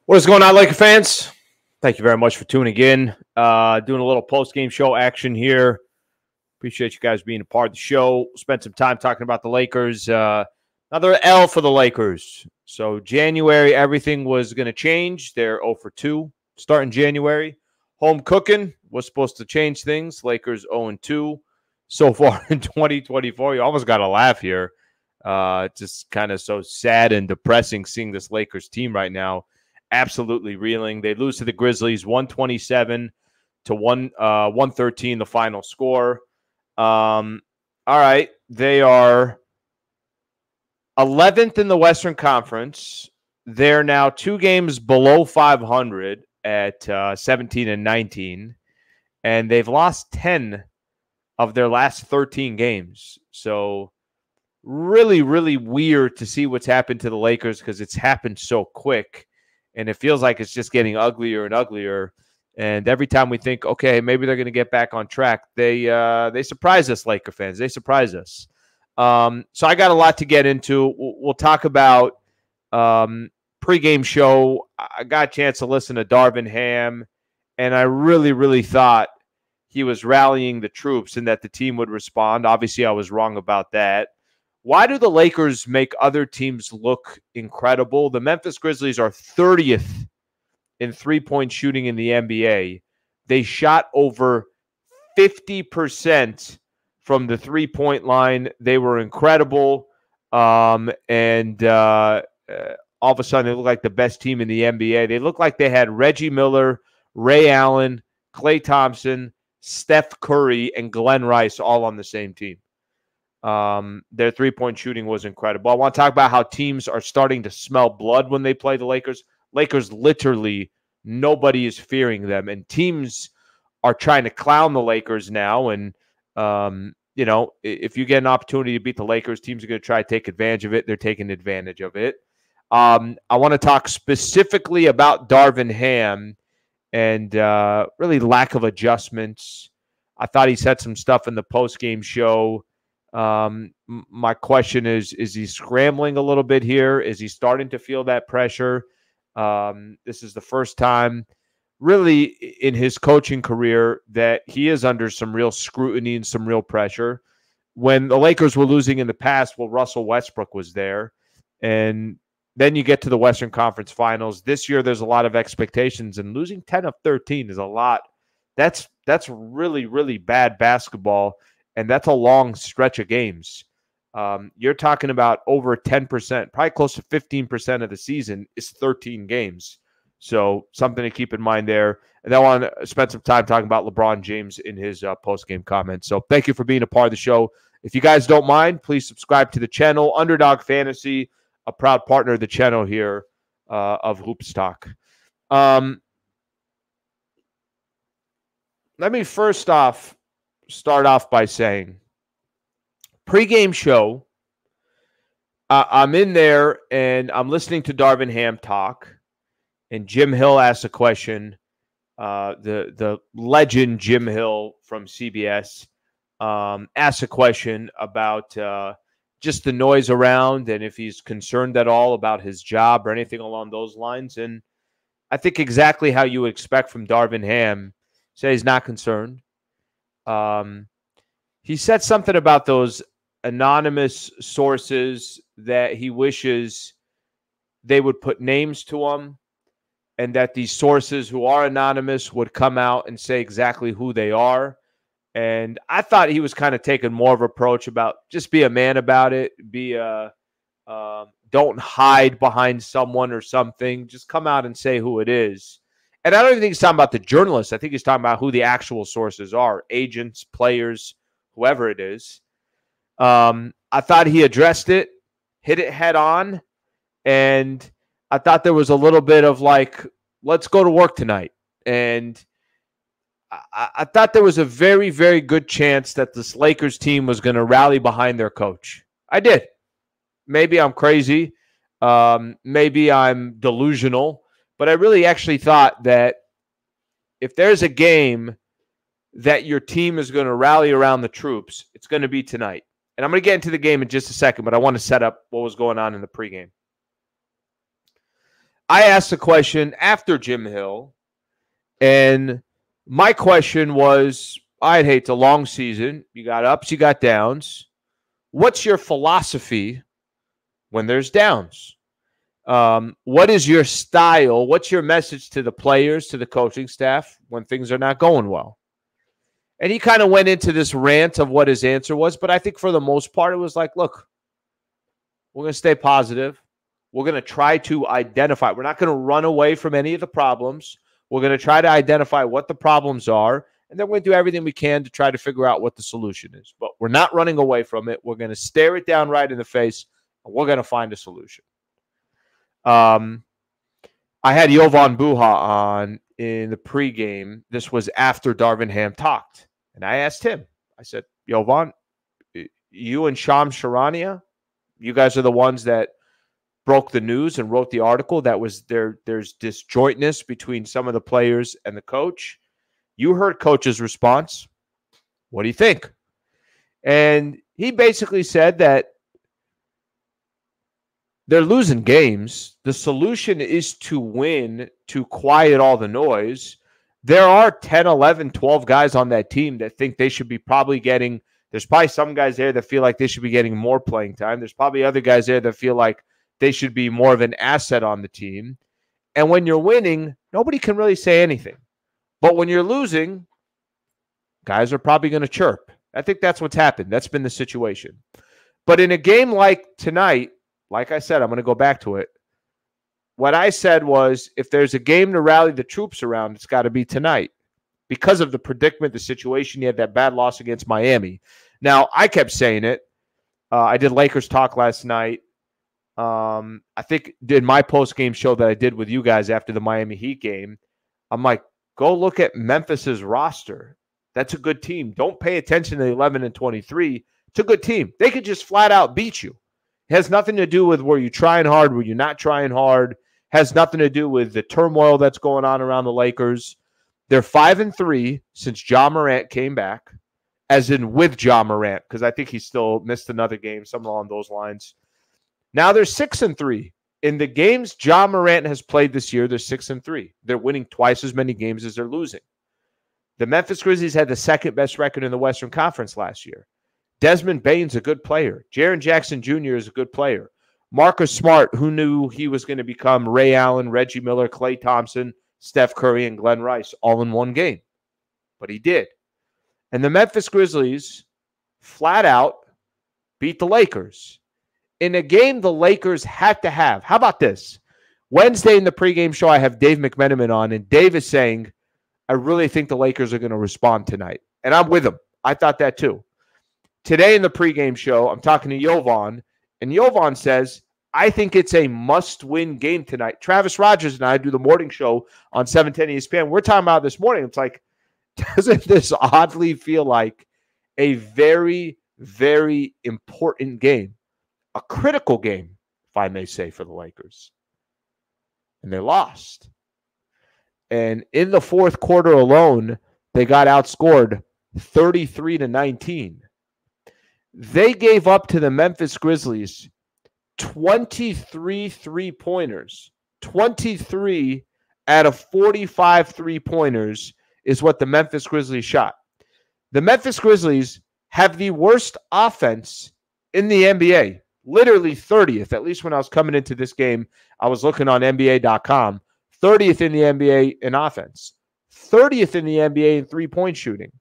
What is going on, Laker fans? Thank you very much for tuning in. Doing a little post-game show action here. Appreciate you guys being a part of the show. Spent some time talking about the Lakers. Another L for the Lakers. So January, everything was going to change. They're 0 for 2 starting January. Home cooking was supposed to change things. Lakers 0-2 so far in 2024. You almost got to laugh here. Just kind of so sad and depressing seeing this Lakers team right now. Absolutely reeling. They lose to the Grizzlies 127 to 113, the final score. All right. They are 11th in the Western Conference. They're now 2 games below 500 at 17-19, and they've lost 10 of their last 13 games. So really, really weird to see what's happened to the Lakers because it's happened so quick. And it feels like it's just getting uglier and uglier. And every time we think, okay, maybe they're going to get back on track, they surprise us, Laker fans. They surprise us. So I got a lot to get into. We'll talk about pregame show. I got a chance to listen to Darvin Ham, and I really, really thought he was rallying the troops and that the team would respond. Obviously, I was wrong about that. Why do the Lakers make other teams look incredible? The Memphis Grizzlies are 30th in three-point shooting in the NBA. They shot over 50% from the three-point line. They were incredible. All of a sudden, they look like the best team in the NBA. They look like they had Reggie Miller, Ray Allen, Klay Thompson, Steph Curry, and Glenn Rice all on the same team. Their three-point shooting was incredible. I want to talk about how teams are starting to smell blood when they play the Lakers. Lakers, literally, nobody is fearing them. And teams are trying to clown the Lakers now. And, if you get an opportunity to beat the Lakers, teams are going to try to take advantage of it. They're taking advantage of it. I want to talk specifically about Darvin Ham and really lack of adjustments. I thought he said some stuff in the post-game show. My question is he scrambling a little bit here? Is he starting to feel that pressure? This is the first time really in his coaching career that he is under some real scrutiny and some real pressure. When the Lakers were losing in the past, Russell Westbrook was there. And then you get to the Western Conference Finals. This year there's a lot of expectations, and losing 10 of 13 is a lot. That's really, really bad basketball. And that's a long stretch of games. You're talking about over 10%, probably close to 15% of the season is 13 games. So something to keep in mind there. And I want to spend some time talking about LeBron James in his post-game comments. So thank you for being a part of the show. If you guys don't mind, please subscribe to the channel. Underdog Fantasy, a proud partner of the channel here of Hoops Talk. Let me first off start off by saying pregame show, I'm in there and I'm listening to Darvin Ham talk, and Jim Hill asked a question. The legend Jim Hill from CBS asked a question about just the noise around and if he's concerned at all about his job or anything along those lines. And I think exactly how you expect from Darvin Ham. Say he's not concerned. He said something about those anonymous sources that he wishes they would put names to them, and that these sources who are anonymous would come out and say exactly who they are. And I thought he was kind of taking more of an approach about just be a man about it. Don't hide behind someone or something. Just come out and say who it is. And I don't even think he's talking about the journalists. I think he's talking about who the actual sources are, agents, players, whoever it is. I thought he addressed it, hit it head on, and I thought there was a little bit of like, let's go to work tonight. And I thought there was a very, very good chance that this Lakers team was going to rally behind their coach. I did. Maybe I'm crazy. Maybe I'm delusional. But I really actually thought that if there's a game that your team is going to rally around the troops, it's going to be tonight. And I'm going to get into the game in just a second, but I want to set up what was going on in the pregame. I asked a question after Jim Hill, and my question was, I'd hate it's a long season. You got ups, you got downs. What's your philosophy when there's downs? What is your style? What's your message to the players, to the coaching staff when things are not going well? And he kind of went into this rant of what his answer was. But I think for the most part, it was like, look, we're going to stay positive. We're going to try to identify. We're not going to run away from any of the problems. We're going to try to identify what the problems are. And then we're going to do everything we can to try to figure out what the solution is. But we're not running away from it. We're going to stare it down right in the face. And we're going to find a solution. I had Jovan Buha on in the pregame. This was after Darvin Ham talked. And I asked him, I said, Jovan, you and Shams Charania, you guys are the ones that broke the news and wrote the article that was there's disjointness between some of the players and the coach. You heard coach's response. What do you think? And he basically said that they're losing games. The solution is to win, to quiet all the noise. There are 10, 11, 12 guys on that team that think they should be probably getting – there's probably some guys there that feel like they should be getting more playing time. There's probably other guys there that feel like they should be more of an asset on the team. And when you're winning, nobody can really say anything. But when you're losing, guys are probably going to chirp. I think that's what's happened. That's been the situation. But in a game like tonight, like I said, I'm going to go back to it. What I said was, if there's a game to rally the troops around, it's got to be tonight because of the predicament, the situation. You had that bad loss against Miami. Now, I kept saying it. I did Lakers talk last night. I think did my post-game show that I did with you guys after the Miami Heat game. I'm like, go look at Memphis's roster. That's a good team. Don't pay attention to the 11 and 23. It's a good team. They could just flat out beat you. It has nothing to do with were you trying hard, were you not trying hard. Has nothing to do with the turmoil that's going on around the Lakers. They're 5-3 since Ja Morant came back, as in with Ja Morant, because I think he still missed another game, something along those lines. Now they're 6-3. In the games Ja Morant has played this year, they're 6-3. They're winning twice as many games as they're losing. The Memphis Grizzlies had the second best record in the Western Conference last year. Desmond Bane's a good player. Jaren Jackson Jr. is a good player. Marcus Smart, who knew he was going to become Ray Allen, Reggie Miller, Klay Thompson, Steph Curry, and Glenn Rice all in one game. But he did. And the Memphis Grizzlies flat out beat the Lakers in a game the Lakers had to have. How about this? Wednesday in the pregame show, I have Dave McMenamin on, and Dave is saying, I really think the Lakers are going to respond tonight. And I'm with him. I thought that too. Today in the pregame show, I'm talking to Jovan, and Jovan says, I think it's a must-win game tonight. Travis Rogers and I do the morning show on 710 ESPN. We're talking about this morning. It's like, doesn't this oddly feel like a very, very important game? A critical game, if I may say, for the Lakers. And they lost. And in the fourth quarter alone, they got outscored 33-19. They gave up to the Memphis Grizzlies 23 three-pointers. 23 out of 45 three-pointers is what the Memphis Grizzlies shot. The Memphis Grizzlies have the worst offense in the NBA. Literally 30th, at least when I was coming into this game, I was looking on NBA.com. 30th in the NBA in offense. 30th in the NBA in three-point shooting.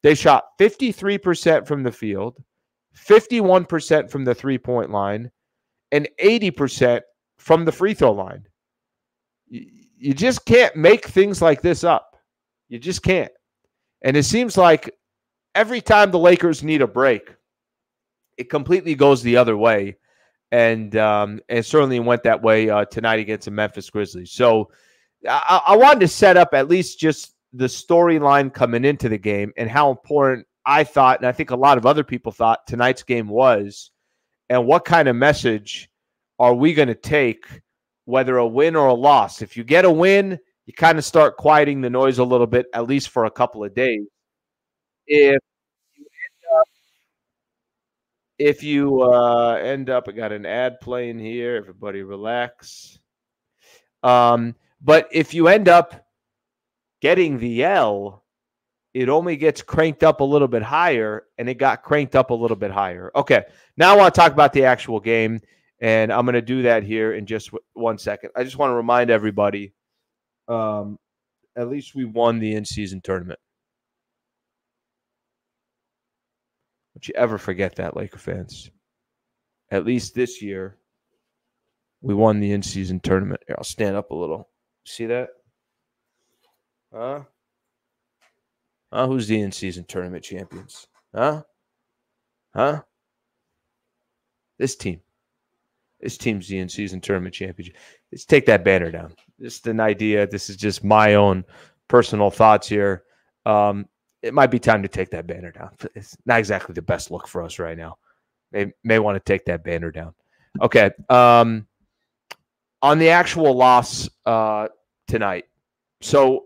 They shot 53% from the field, 51% from the three-point line, and 80% from the free throw line. You just can't make things like this up. You just can't. And it seems like every time the Lakers need a break, it completely goes the other way. And it certainly went that way tonight against the Memphis Grizzlies. So I wanted to set up at least just the storyline coming into the game and how important I thought, and I think a lot of other people thought tonight's game was, and what kind of message are we going to take, whether a win or a loss. If you get a win, you kind of start quieting the noise a little bit, at least for a couple of days. If you end up, I got an ad playing here. Everybody relax. But if you end up getting the L, it only gets cranked up a little bit higher, and it got cranked up a little bit higher. Okay, now I want to talk about the actual game, and I'm going to do that here in just 1 second. I just want to remind everybody, at least we won the in-season tournament. Don't you ever forget that, Laker fans. At least this year, we won the in-season tournament. Here, I'll stand up a little. See that? Huh? Who's the in-season tournament champions? Huh? This team. This team's the in-season tournament championship. Let's take that banner down. Just an idea. This is just my own personal thoughts here. It might be time to take that banner down. It's not exactly the best look for us right now. They may want to take that banner down. Okay. On the actual loss tonight. So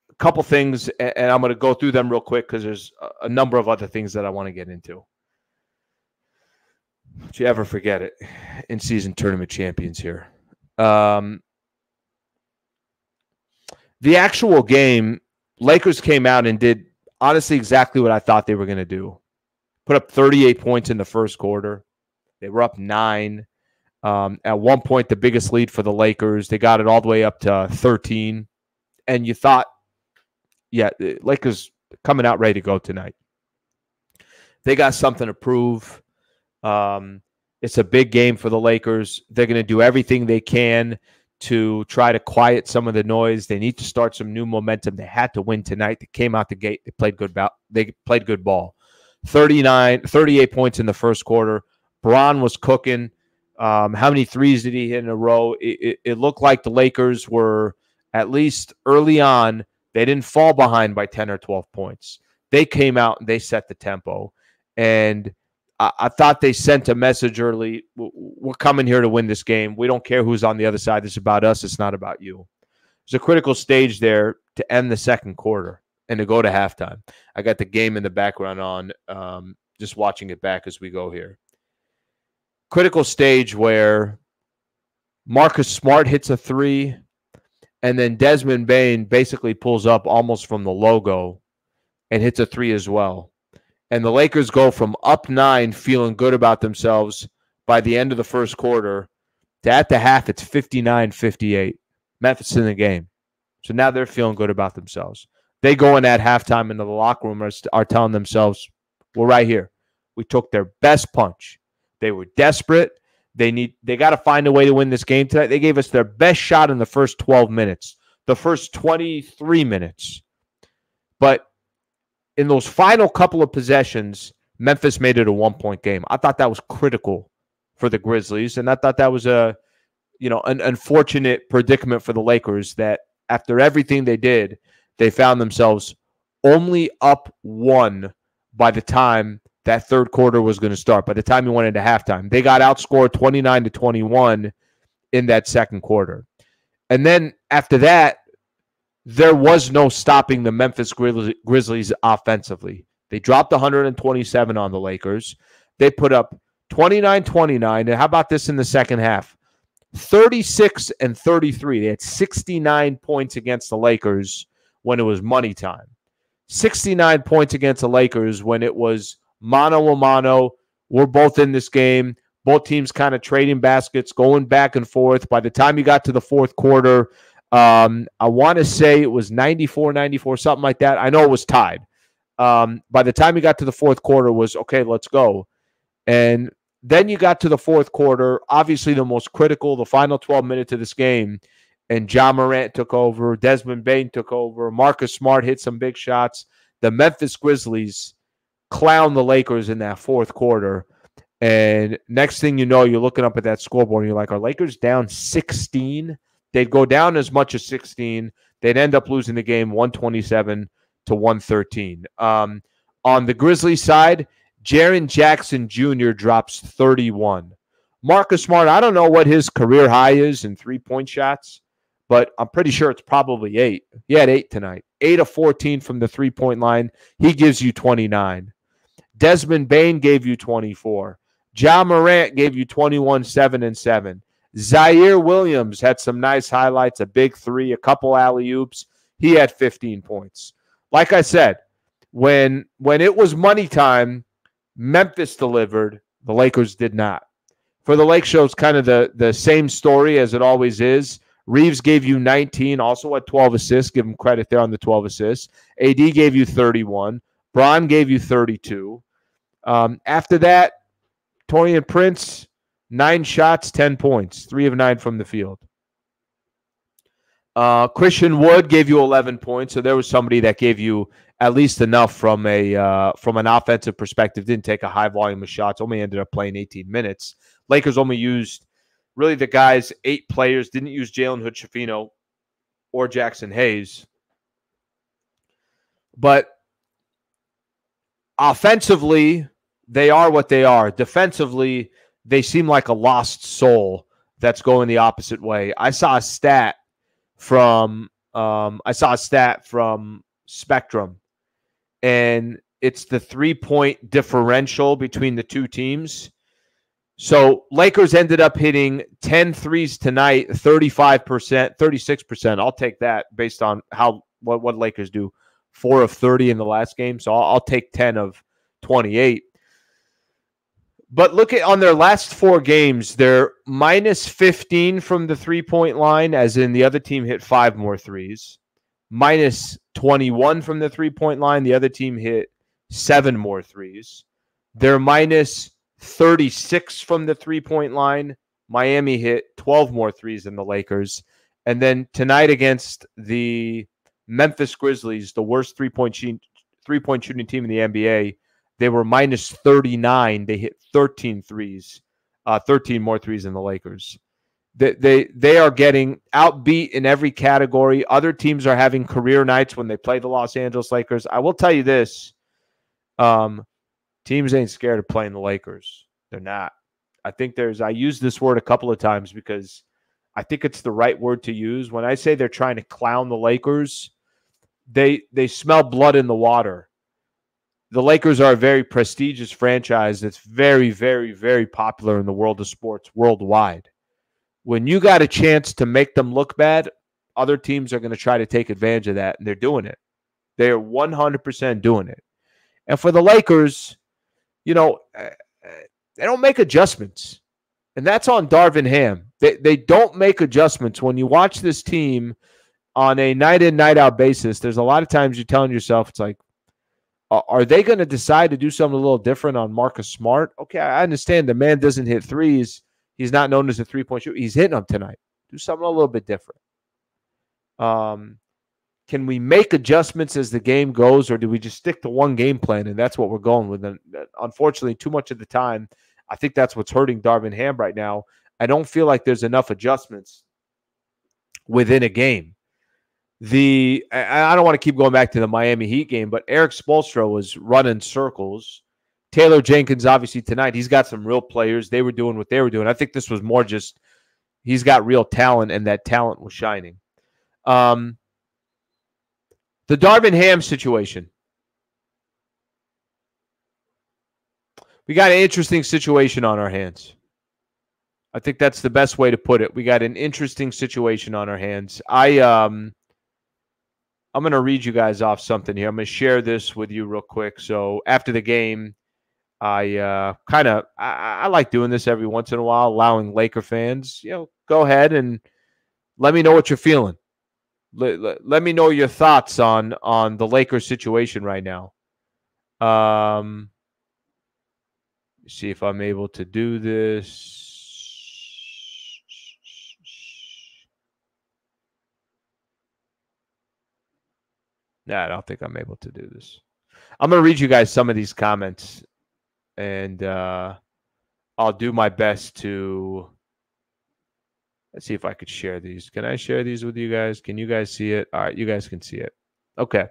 a couple things, and I'm going to go through them real quick because there's a number of other things that I want to get into. Don't you ever forget it. In-season tournament champions here. The actual game, Lakers came out and did honestly exactly what I thought they were going to do. Put up 38 points in the first quarter. They were up 9. At one point, the biggest lead for the Lakers. They got it all the way up to 13. And you thought, yeah, the Lakers coming out ready to go tonight. They got something to prove. It's a big game for the Lakers. They're going to do everything they can to try to quiet some of the noise. They need to start some new momentum. They had to win tonight. They came out the gate. They played good ball. 38 points in the first quarter. Bron was cooking. How many threes did he hit in a row? It looked like the Lakers were, at least early on, they didn't fall behind by 10 or 12 points. They came out and they set the tempo. And I thought they sent a message early. We're coming here to win this game. We don't care who's on the other side. This is about us. It's not about you. There's a critical stage there to end the second quarter and to go to halftime. I got the game in the background on, just watching it back as we go here. Critical stage where Marcus Smart hits a 3, and then Desmond Bane basically pulls up almost from the logo and hits a 3 as well. And the Lakers go from up 9, feeling good about themselves by the end of the first quarter, to at the half, it's 59-58. Memphis in the game. So now they're feeling good about themselves. They go in at halftime into the locker room are telling themselves, we're right here. We took their best punch. They were desperate. They got to find a way to win this game tonight. They gave us their best shot in the first 12 minutes, the first 23 minutes. But in those final couple of possessions, Memphis made it a 1-point game. I thought that was critical for the Grizzlies, and I thought that was an unfortunate predicament for the Lakers that after everything they did, they found themselves only up 1 by the time that third quarter was going to start. By the time you went into halftime, they got outscored 29-21 in that second quarter. And then after that, there was no stopping the Memphis Grizzlies offensively. They dropped 127 on the Lakers. They put up 29-29. And how about this in the second half? 36 and 33. They had 69 points against the Lakers when it was money time. 69 points against the Lakers when it was mano a mano. We're both in this game. Both teams kind of trading baskets, going back and forth. By the time you got to the fourth quarter, I want to say it was 94-94, something like that. I know it was tied. By the time you got to the fourth quarter, it was, okay, let's go. And then you got to the fourth quarter, obviously the most critical, the final 12 minutes of this game, and Ja Morant took over, Desmond Bane took over, Marcus Smart hit some big shots. The Memphis Grizzlies clowned the Lakers in that fourth quarter. And next thing you know, you're looking up at that scoreboard, and you're like, are Lakers down 16? They'd go down as much as 16. They'd end up losing the game 127-113. On the Grizzlies side, Jaren Jackson Jr. drops 31. Marcus Smart, I don't know what his career high is in three-point shots, but I'm pretty sure it's probably 8. He had 8 tonight. 8 of 14 from the three-point line. He gives you 29. Desmond Bane gave you 24. Ja Morant gave you 21, 7, and 7. Zaire Williams had some nice highlights, a big three, a couple alley-oops. He had 15 points. Like I said, when it was money time, Memphis delivered. The Lakers did not. For the Lake Show, it's kind of the same story as it always is. Reeves gave you 19, also had 12 assists. Give him credit there on the 12 assists. AD gave you 31. Bron gave you 32. After that, Taurean Prince, 9 shots, 10 points, 3 of 9 from the field. Christian Wood gave you 11 points, so there was somebody that gave you at least enough from an offensive perspective. Didn't take a high volume of shots, only ended up playing 18 minutes. Lakers only used, really the guys, 8 players, didn't use Jalen Hood-Schifino or Jackson Hayes. But offensively, they are what they are. Defensively, they seem like a lost soul that's going the opposite way. I saw a stat from Spectrum, and it's the 3-point differential between the two teams. So Lakers ended up hitting 10 threes tonight, 35%, 36%. I'll take that based on what Lakers do. 4 of 30 in the last game, so I'll take 10 of 28. But look at on their last 4 games, they're minus 15 from the 3-point line, as in the other team hit 5 more threes. Minus 21 from the 3-point line, the other team hit 7 more threes. They're minus 36 from the 3-point line. Miami hit 12 more threes than the Lakers. And then tonight against the Memphis Grizzlies, the worst three-point shooting team in the NBA, they were minus 39. They hit 13 threes, 13 more threes than the Lakers. They are getting outbeat in every category. Other teams are having career nights when they play the Los Angeles Lakers. I will tell you this. Teams ain't scared of playing the Lakers. They're not. I use this word a couple of times because I think it's the right word to use. When I say they're trying to clown the Lakers, they smell blood in the water. The Lakers are a very prestigious franchise that's very, very, very popular in the world of sports worldwide. When you got a chance to make them look bad, other teams are going to try to take advantage of that, and they're doing it. They're 100% doing it. And for the Lakers, they don't make adjustments. And that's on Darvin Ham. They don't make adjustments. When you watch this team on a night-in, night-out basis, there's a lot of times you're telling yourself, it's like, are they going to decide to do something a little different on Marcus Smart? Okay, I understand the man doesn't hit threes. He's not known as a three-point shooter. He's hitting them tonight. Do something a little bit different. Can we make adjustments as the game goes, or do we just stick to one game plan, and that's what we're going with? And unfortunately, too much of the time, I think that's what's hurting Darvin Ham right now. I don't feel like there's enough adjustments within a game. I don't want to keep going back to the Miami Heat game, but Eric Spoelstra was running circles. Taylor Jenkins, obviously, tonight, he's got some real players. They were doing what they were doing. I think this was more just he's got real talent, and that talent was shining. The Darvin Ham situation. We got an interesting situation on our hands. I think that's the best way to put it. We got an interesting situation on our hands. I'm going to read you guys off something here. I'm going to share this with you real quick. So after the game, I like doing this every once in a while, allowing Laker fans, go ahead and let me know what you're feeling. Let me know your thoughts on the Lakers situation right now. See if I'm able to do this. No, I don't think I'm able to do this. I'm going to read you guys some of these comments, and I'll do my best to... Let's see if I could share these. Can I share these with you guys? Can you guys see it? All right, you guys can see it. Okay.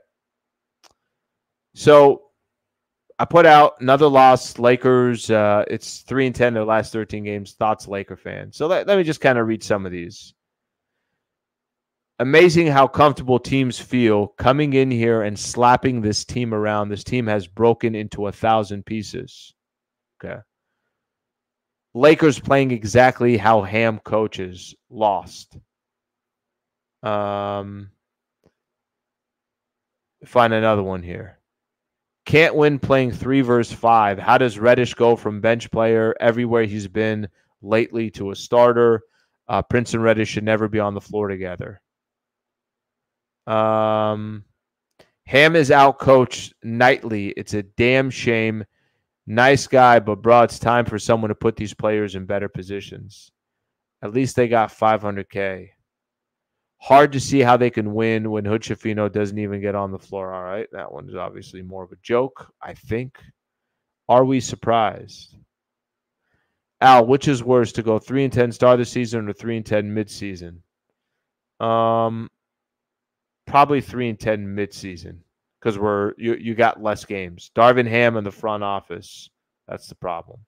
So I put out another loss. Lakers, it's 3-10 in their last 13 games. Thoughts, Laker fans. So let me just kind of read some of these. Amazing how comfortable teams feel coming in here and slapping this team around. This team has broken into 1,000 pieces. Okay. Lakers playing exactly how Ham coaches lost. Find another one here. Can't win playing 3 versus 5. How does Reddish go from bench player everywhere he's been lately to a starter? Prince and Reddish should never be on the floor together. Ham is out-coached nightly. It's a damn shame. Nice guy, but bro, it's time for someone to put these players in better positions. At least they got $500K. Hard to see how they can win when Hood Schifino doesn't even get on the floor. All right, that one is obviously more of a joke, I think. Are we surprised? Al, which is worse, to go 3-10 start of the season or 3-10 midseason? Probably 3-10 midseason because you got less games. Darvin Ham in the front office. That's the problem.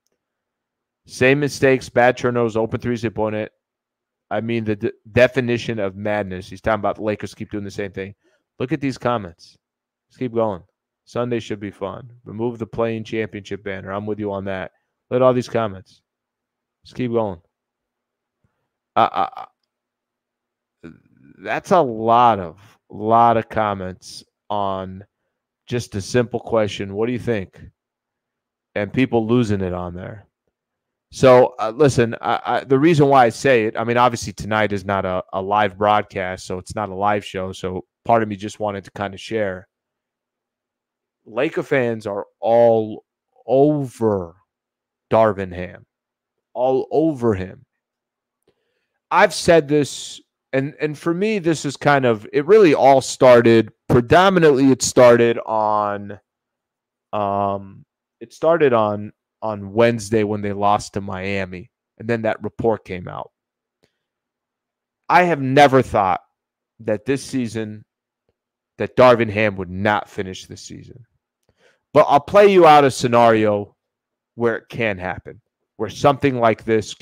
Same mistakes, bad turnovers, open threes opponent. I mean, the definition of madness. He's talking about the Lakers keep doing the same thing. Look at these comments. Let's keep going. Sunday should be fun. Remove the playing championship banner. I'm with you on that. Look at all these comments. Let's keep going. That's a lot of comments on just a simple question. What do you think? And people losing it on there. So, listen, the reason why I say it, I mean, obviously tonight is not a live broadcast, so it's not a live show. So part of me just wanted to kind of share. Laker fans are all over Darvin Ham, all over him. I've said this, and for me, this is kind of, it really all started, predominantly it started on Wednesday when they lost to Miami, and then that report came out. I have never thought that this season that Darvin Ham would not finish this season. But I'll play you out a scenario where it can happen, where something like this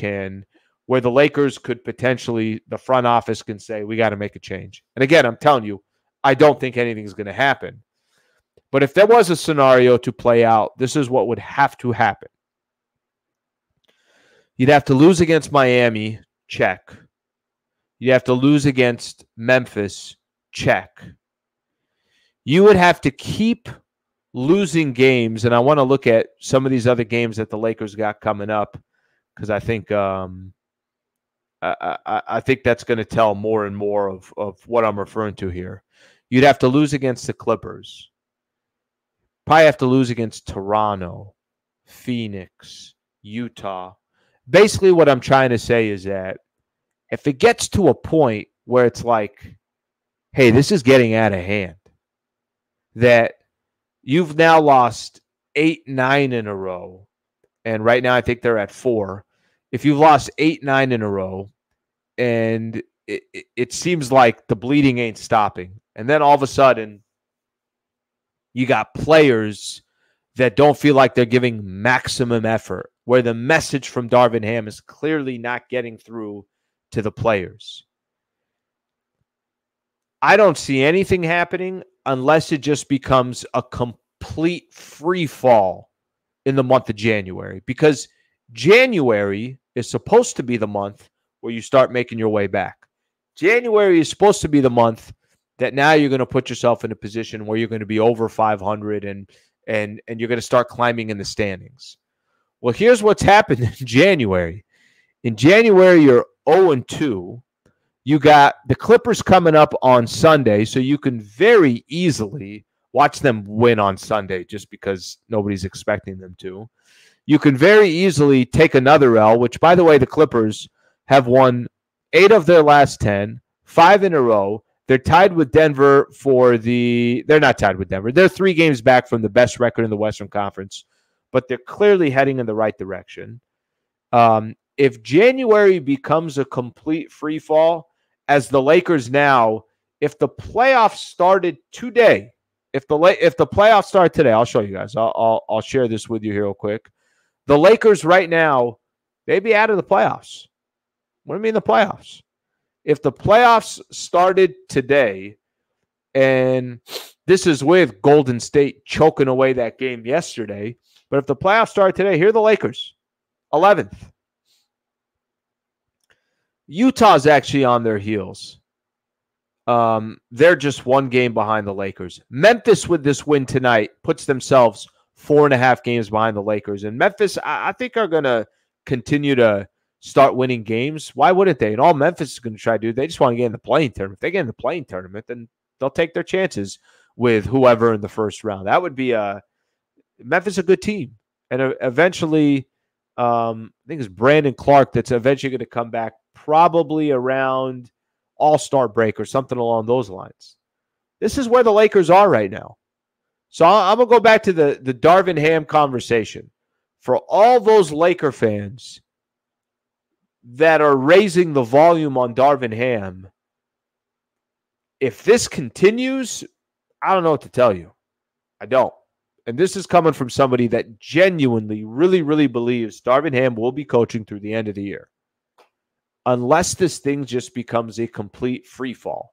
where the Lakers could potentially, the front office can say, we got to make a change. And again, I'm telling you, I don't think anything's going to happen. But if there was a scenario to play out, this is what would have to happen. You'd have to lose against Miami, check. You'd have to lose against Memphis, check. You would have to keep losing games, and I want to look at some of these other games that the Lakers got coming up because I think I think that's going to tell more and more of what I'm referring to here. You'd have to lose against the Clippers. Probably have to lose against Toronto, Phoenix, Utah. Basically, what I'm trying to say is that if it gets to a point where it's like, hey, this is getting out of hand, that you've now lost 8, 9 in a row, and right now I think they're at 4. If you've lost 8, 9 in a row, and it seems like the bleeding ain't stopping, and then all of a sudden you got players that don't feel like they're giving maximum effort, where the message from Darvin Ham is clearly not getting through to the players. I don't see anything happening unless it just becomes a complete free fall in the month of January, because January is supposed to be the month where you start making your way back. January is supposed to be the month that now you're going to put yourself in a position where you're going to be over 500 and you're going to start climbing in the standings. Well, here's what's happened in January. In January, you're 0-2. You got the Clippers coming up on Sunday, so you can very easily watch them win on Sunday just because nobody's expecting them to. You can very easily take another L, which, by the way, the Clippers have won 8 of their last 10, 5 in a row. They're tied with Denver they're not tied with Denver. They're 3 games back from the best record in the Western Conference, but they're clearly heading in the right direction. If January becomes a complete free fall, as the Lakers now, if the playoffs started today, if the playoffs start today, I'll show you guys. I'll share this with you here real quick. The Lakers right now, they'd be out of the playoffs. What do you mean the playoffs? If the playoffs started today, and this is with Golden State choking away that game yesterday, but if the playoffs start today, here are the Lakers, 11th. Utah's actually on their heels. They're just one game behind the Lakers. Memphis, with this win tonight, puts themselves 4.5 games behind the Lakers. And Memphis, I think, are going to continue to start winning games. Why wouldn't they? And all Memphis is going to try to do, they just want to get in the playing tournament. If they get in the playing tournament, then they'll take their chances with whoever in the first round. That would be Memphis a good team. And eventually, I think it's Brandon Clark that's eventually going to come back probably around All-Star break or something along those lines. This is where the Lakers are right now. So I'm going to go back to the Darvin Ham conversation. For all those Laker fans that are raising the volume on Darvin Ham, if this continues, I don't know what to tell you. I don't. And this is coming from somebody that genuinely, really, really believes Darvin Ham will be coaching through the end of the year. Unless this thing just becomes a complete free fall.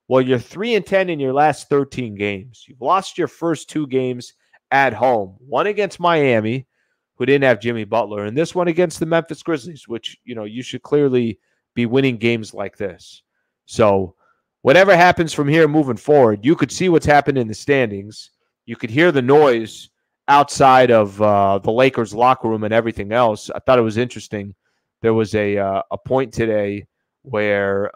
Well, you're 3-10 in your last 13 games. You've lost your first 2 games at home. One against Miami, who didn't have Jimmy Butler, and this one against the Memphis Grizzlies, which, you should clearly be winning games like this. So whatever happens from here moving forward, you could see what's happened in the standings. You could hear the noise outside of the Lakers locker room and everything else. I thought it was interesting. There was a point today where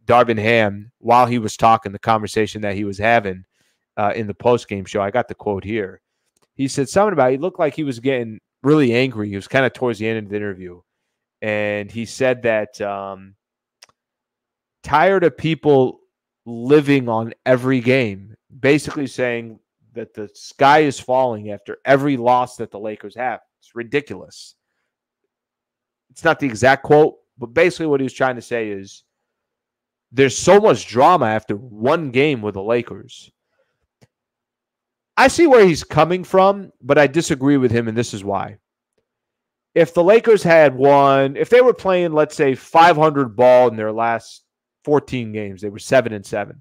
Darvin Ham, while he was talking, the conversation that he was having in the postgame show, I got the quote here. He said something about, he looked like he was getting really angry. He was kind of towards the end of the interview. And he said that tired of people living on every game, basically saying that the sky is falling after every loss that the Lakers have. It's ridiculous. It's not the exact quote, but basically what he was trying to say is there's so much drama after one game with the Lakers. I see where he's coming from, but I disagree with him, and this is why. If the Lakers had won, if they were playing, let's say, 500 ball in their last 14 games, they were 7-7,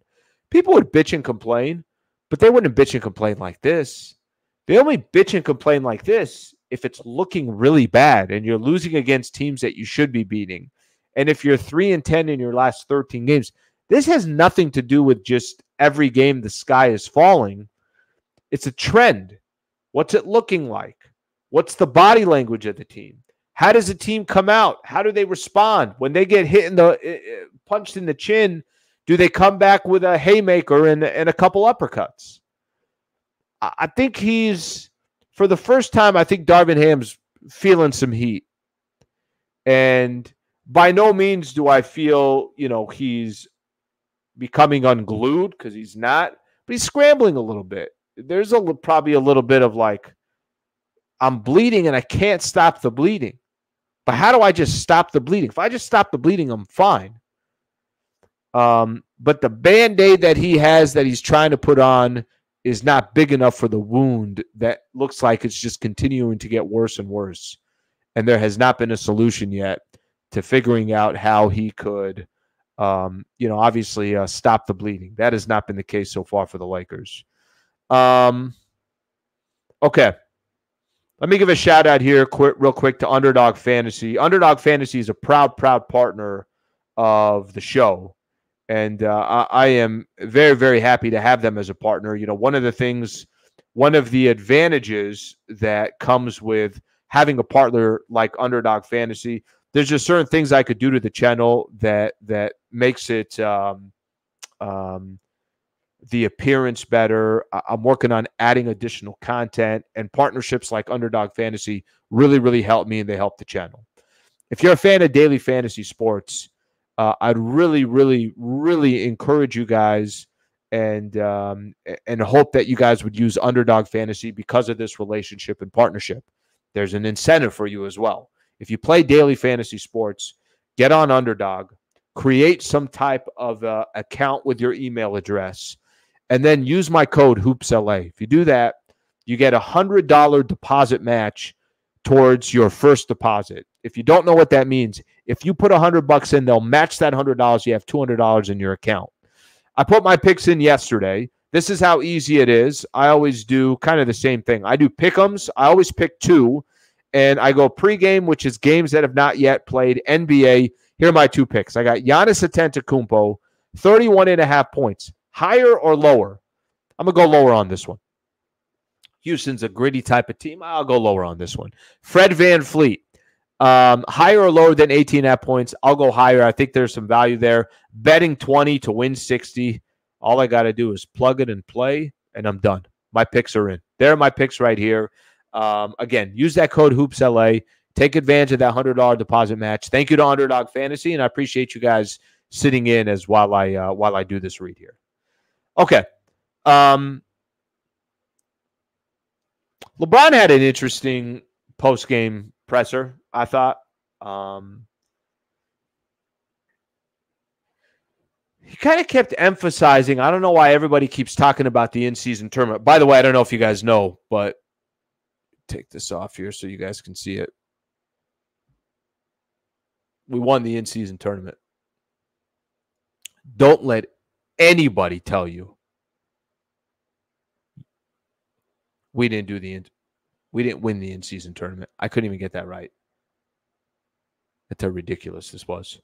people would bitch and complain, but they wouldn't bitch and complain like this. They only bitch and complain like this if it's looking really bad and you're losing against teams that you should be beating. And if you're 3-10 in your last 13 games, this has nothing to do with just every game the sky is falling. It's a trend. What's it looking like? What's the body language of the team? How does the team come out? How do they respond? When they get hit in punched in the chin, do they come back with a haymaker and a couple uppercuts? I think for the first time, I think Darvin Ham's feeling some heat. And by no means do I feel, he's becoming unglued, because he's not, but he's scrambling a little bit. There's probably a little bit of like, I'm bleeding and I can't stop the bleeding. But how do I just stop the bleeding? If I just stop the bleeding, I'm fine. But the Band-Aid that he has that he's trying to put on is not big enough for the wound that looks like it's just continuing to get worse and worse. And there has not been a solution yet to figuring out how he could, obviously stop the bleeding. That has not been the case so far for the Lakers. Okay. Let me give a shout out here real quick to Underdog Fantasy. Underdog Fantasy is a proud partner of the show. And I am very, very happy to have them as a partner. One of the advantages that comes with having a partner like Underdog Fantasy, there's just certain things I could do to the channel that makes it the appearance better. I'm working on adding additional content, and partnerships like Underdog Fantasy really, really help me, and they help the channel. If you're a fan of daily fantasy sports, I'd really, really, really encourage you guys and hope that you guys would use Underdog Fantasy because of this relationship and partnership. There's an incentive for you as well. If you play daily fantasy sports, get on Underdog, create some type of account with your email address, and then use my code HOOPSLA. If you do that, you get a $100 deposit match towards your first deposit. If you don't know what that means, if you put $100 in, they'll match that $100. You have $200 in your account. I put my picks in yesterday. This is how easy it is. I always do kind of the same thing. I do pick'ems. I always pick 2, and I go pregame, which is games that have not yet played. NBA, Here are my 2 picks. I got Giannis Antetokounmpo, 31.5 points. Higher or lower? I'm going to go lower on this one. Houston's a gritty type of team. I'll go lower on this one. Fred VanVleet, higher or lower than 18.5 points? I'll go higher. I think there's some value there. Betting 20 to win 60. All I got to do is plug it and play, and I'm done. My picks are in. There are my picks right here. Again, use that code HoopsLA. Take advantage of that $100 deposit match. Thank you to Underdog Fantasy, and I appreciate you guys sitting in as while I do this read here. Okay. LeBron had an interesting post-game presser, I thought. He kind of kept emphasizing, I don't know why everybody keeps talking about the in-season tournament. By the way, I don't know if you guys know, but take this off here so you guys can see it. We won the in-season tournament. Don't let anybody tell you we didn't win the in-season tournament. I couldn't even get that right. That's how ridiculous this was.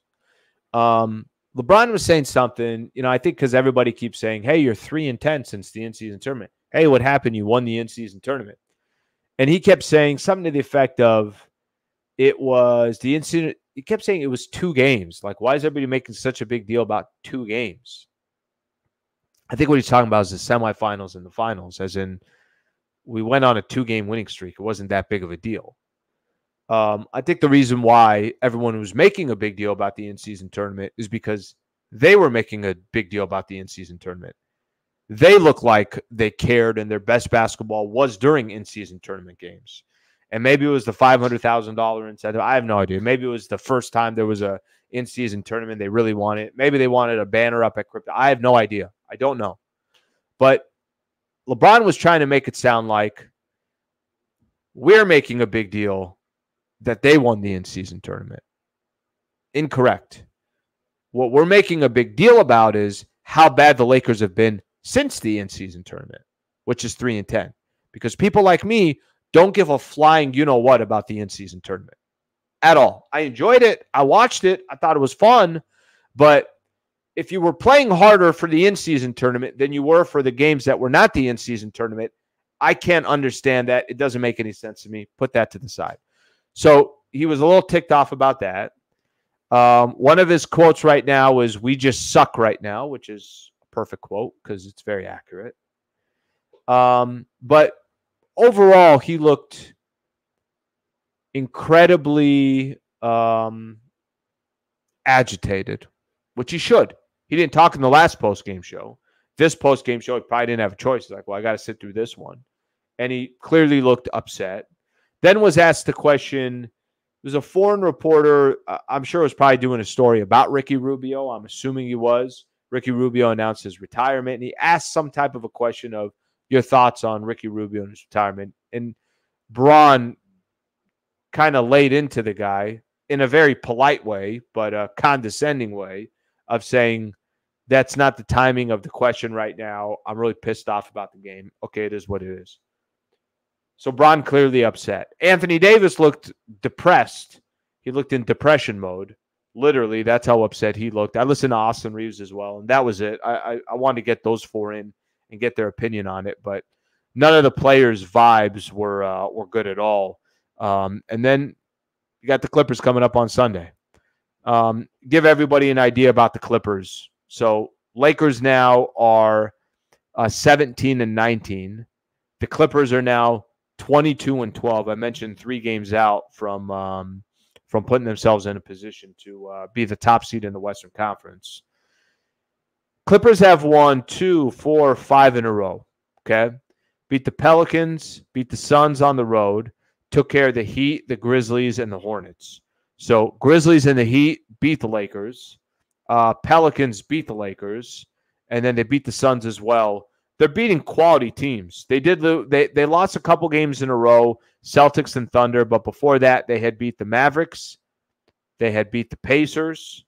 LeBron was saying something, I think because everybody keeps saying, hey, you're 3-10 since the in-season tournament. Hey, what happened? You won the in-season tournament. And he kept saying something to the effect of it was the incident. He kept saying it was 2 games. Like, why is everybody making such a big deal about 2 games? I think what he's talking about is the semifinals and the finals, as in we went on a 2-game winning streak. It wasn't that big of a deal. I think the reason why everyone was making a big deal about the in-season tournament is because they were making a big deal about the in-season tournament. They looked like they cared, and their best basketball was during in-season tournament games. And maybe it was the $500,000 incentive. I have no idea. Maybe it was the first time there was a in-season tournament they really wanted. Maybe they wanted a banner up at Crypto. I have no idea. I don't know. But LeBron was trying to make it sound like we're making a big deal that they won the in-season tournament. Incorrect. What we're making a big deal about is how bad the Lakers have been since the in-season tournament, which is 3-10. Because people like me don't give a flying you-know-what about the in-season tournament at all. I enjoyed it. I watched it. I thought it was fun. But if you were playing harder for the in-season tournament than you were for the games that were not the in-season tournament, I can't understand that. It doesn't make any sense to me. Put that to the side. So he was a little ticked off about that. One of his quotes right now is, "We just suck right now," which is a perfect quote because it's very accurate. But overall, he looked incredibly agitated, which he should. He didn't talk in the last post-game show. This post-game show, he probably didn't have a choice. He's like, well, I got to sit through this one. And he clearly looked upset. Then was asked the question, there's a foreign reporter, I'm sure was probably doing a story about Ricky Rubio. I'm assuming he was. Ricky Rubio announced his retirement, and he asked some type of a question of your thoughts on Ricky Rubio and his retirement. And Braun kind of laid into the guy in a very polite way, but a condescending way of saying, that's not the timing of the question right now. I'm really pissed off about the game. Okay, it is what it is. So Braun clearly upset. Anthony Davis looked depressed. He looked in depression mode. Literally, that's how upset he looked. I listened to Austin Reeves as well, and that was it. I wanted to get those 4 in and get their opinion on it, but none of the players' vibes were good at all. And then you got the Clippers coming up on Sunday. Give everybody an idea about the Clippers. So Lakers now are 17-19. The Clippers are now 22-12. I mentioned 3 games out from putting themselves in a position to be the top seed in the Western Conference. Clippers have won 2, 4, 5 in a row. Okay, beat the Pelicans, beat the Suns on the road, took care of the Heat, the Grizzlies, and the Hornets. So Grizzlies and the Heat beat the Lakers. Pelicans beat the Lakers, and then they beat the Suns as well. They're beating quality teams. They lost a couple games in a row, Celtics and Thunder, but before that, they had beat the Mavericks. They had beat the Pacers.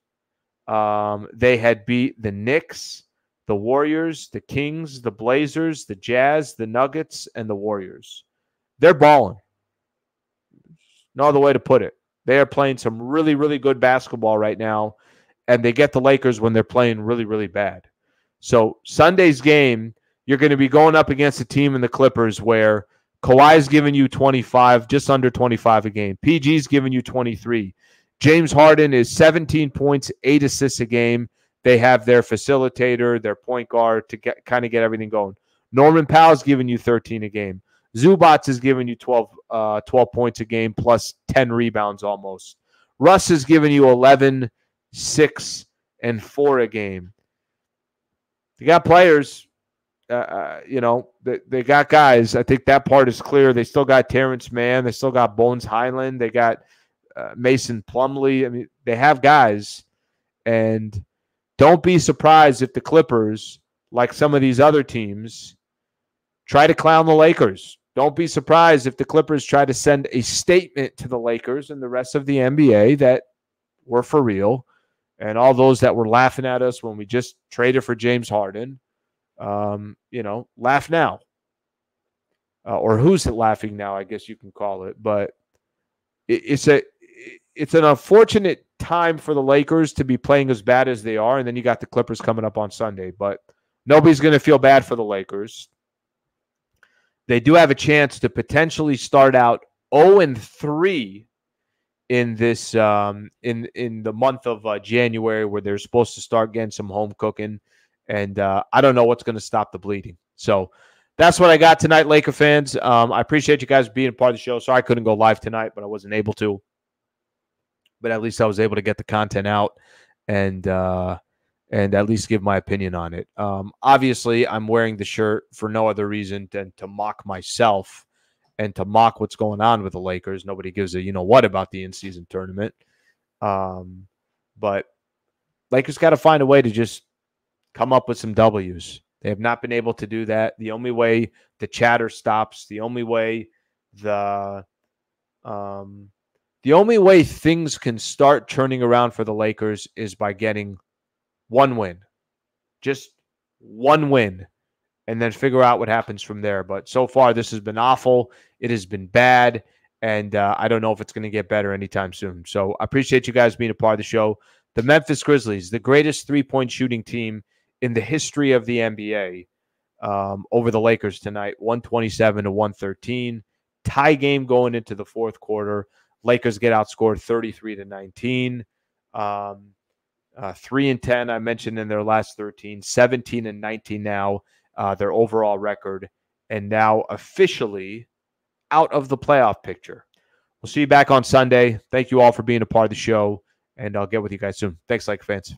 They had beat the Knicks, the Warriors, the Kings, the Blazers, the Jazz, the Nuggets, and the Warriors. They're balling. No other way to put it. They are playing some really, really good basketball right now, and they get the Lakers when they're playing really, really bad. So Sunday's game, you're going to be going up against a team in the Clippers where Kawhi's giving you 25, just under 25 a game. PG's giving you 23. James Harden is 17 points, 8 assists a game. They have their facilitator, their point guard to kind of get everything going. Norman Powell's giving you 13 a game. Zubats is giving you 12 points a game plus 10 rebounds almost. Russ is giving you 11, 6, and 4 a game. They got players. They got guys. I think that part is clear. They still got Terrence Mann. They still got Bones Highland. They got Mason Plumlee. I mean, they have guys. And don't be surprised if the Clippers, like some of these other teams, try to clown the Lakers. Don't be surprised if the Clippers try to send a statement to the Lakers and the rest of the NBA that we're for real. And all those that were laughing at us when we just traded for James Harden, laugh now. Or who's laughing now, I guess you can call it. But it's an unfortunate time for the Lakers to be playing as bad as they are. And then you got the Clippers coming up on Sunday. But nobody's going to feel bad for the Lakers. They do have a chance to potentially start out 0-3 in this in the month of January, where they're supposed to start getting some home cooking. And I don't know what's going to stop the bleeding. So that's what I got tonight, Laker fans. I appreciate you guys being a part of the show. Sorry I couldn't go live tonight, but I wasn't able to. But at least I was able to get the content out and at least give my opinion on it. Obviously, I'm wearing the shirt for no other reason than to mock myself and to mock what's going on with the Lakers. Nobody gives a what about the in-season tournament. But Lakers got to find a way to just come up with some W's. They have not been able to do that. The only way the chatter stops, the only way things can start turning around for the Lakers is by getting one win. Just one win. And then figure out what happens from there. But so far, this has been awful. It has been bad. And I don't know if it's going to get better anytime soon. So I appreciate you guys being a part of the show. The Memphis Grizzlies, the greatest three-point shooting team in the history of the NBA, over the Lakers tonight, 127-113. Tie game going into the fourth quarter. Lakers get outscored 33-19. 3-10, I mentioned in their last 13. 17-19 now, their overall record. And now officially out of the playoff picture. We'll see you back on Sunday. Thank you all for being a part of the show. And I'll get with you guys soon. Thanks, Laker fans.